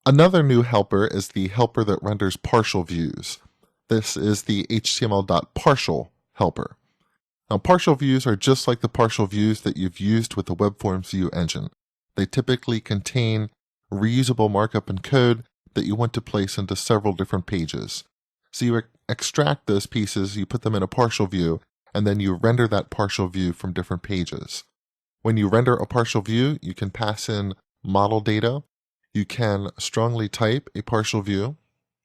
Another new helper is the helper that renders partial views. This is the HTML.partial helper. Now, partial views are just like the partial views that you've used with the Web Forms view engine. They typically contain reusable markup and code that you want to place into several different pages. So you extract those pieces, you put them in a partial view, and then you render that partial view from different pages. When you render a partial view, you can pass in model data. You can strongly type a partial view.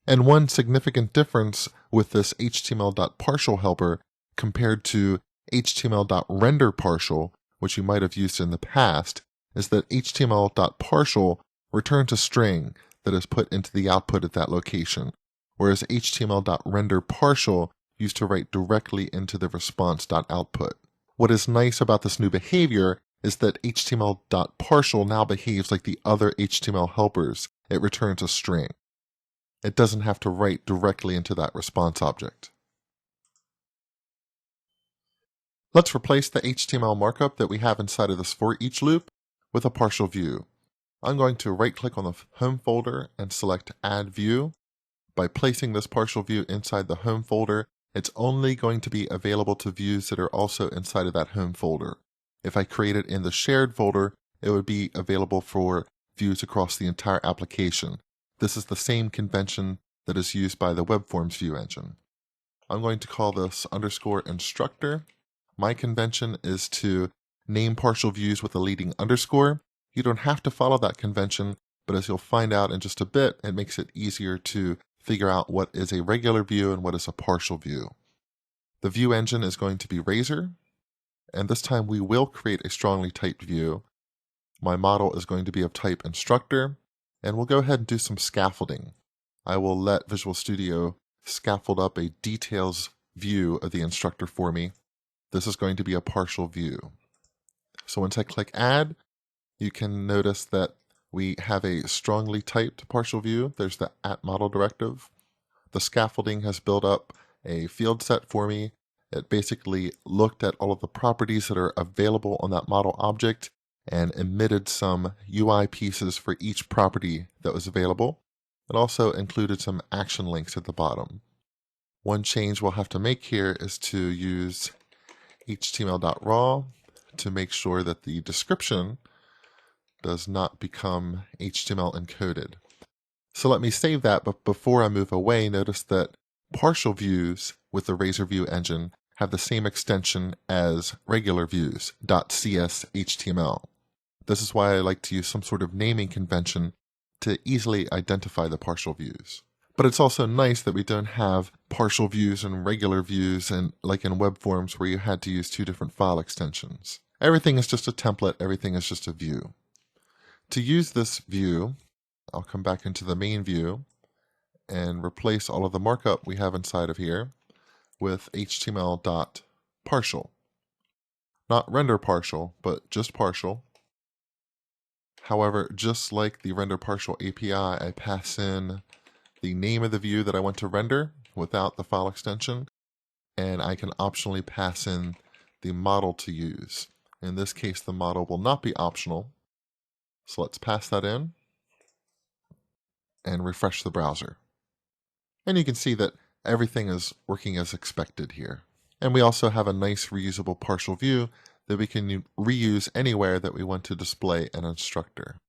And one significant difference with this HTML.partial helper compared to HTML.renderPartial, which you might have used in the past, is that HTML.partial returns a string that is put into the output at that location, whereas HTML.renderPartial used to write directly into the response.output. What is nice about this new behavior is that HTML.partial now behaves like the other HTML helpers. It returns a string. It doesn't have to write directly into that response object. Let's replace the HTML markup that we have inside of this for each loop with a partial view. I'm going to right-click on the home folder and select Add View. By placing this partial view inside the home folder, it's only going to be available to views that are also inside of that home folder. If I create it in the shared folder, it would be available for views across the entire application. This is the same convention that is used by the Web Forms view engine. I'm going to call this _instructor. My convention is to name partial views with a leading underscore. You don't have to follow that convention, but as you'll find out in just a bit, it makes it easier to figure out what is a regular view and what is a partial view. The view engine is going to be Razor, and this time we will create a strongly typed view. My model is going to be of type instructor, and we'll go ahead and do some scaffolding. I will let Visual Studio scaffold up a details view of the instructor for me. This is going to be a partial view. So once I click Add, you can notice that we have a strongly typed partial view. There's the @model directive. The scaffolding has built up a field set for me. It basically looked at all of the properties that are available on that model object and emitted some UI pieces for each property that was available. It also included some action links at the bottom. One change we'll have to make here is to use HTML.raw to make sure that the description does not become HTML encoded. So let me save that, but before I move away, notice that partial views with the Razor View engine have the same extension as regular views, .cshtml. This is why I like to use some sort of naming convention to easily identify the partial views. But it's also nice that we don't have partial views and regular views and like in Web Forms where you had to use two different file extensions. Everything is just a template, everything is just a view. To use this view, I'll come back into the main view and replace all of the markup we have inside of here with HTML.partial. Not render partial, but just partial. However, just like the render partial API, I pass in the name of the view that I want to render without the file extension, and I can optionally pass in the model to use. In this case, the model will not be optional. So let's pass that in and refresh the browser. And you can see that everything is working as expected here. And we also have a nice reusable partial view that we can reuse anywhere that we want to display an instructor.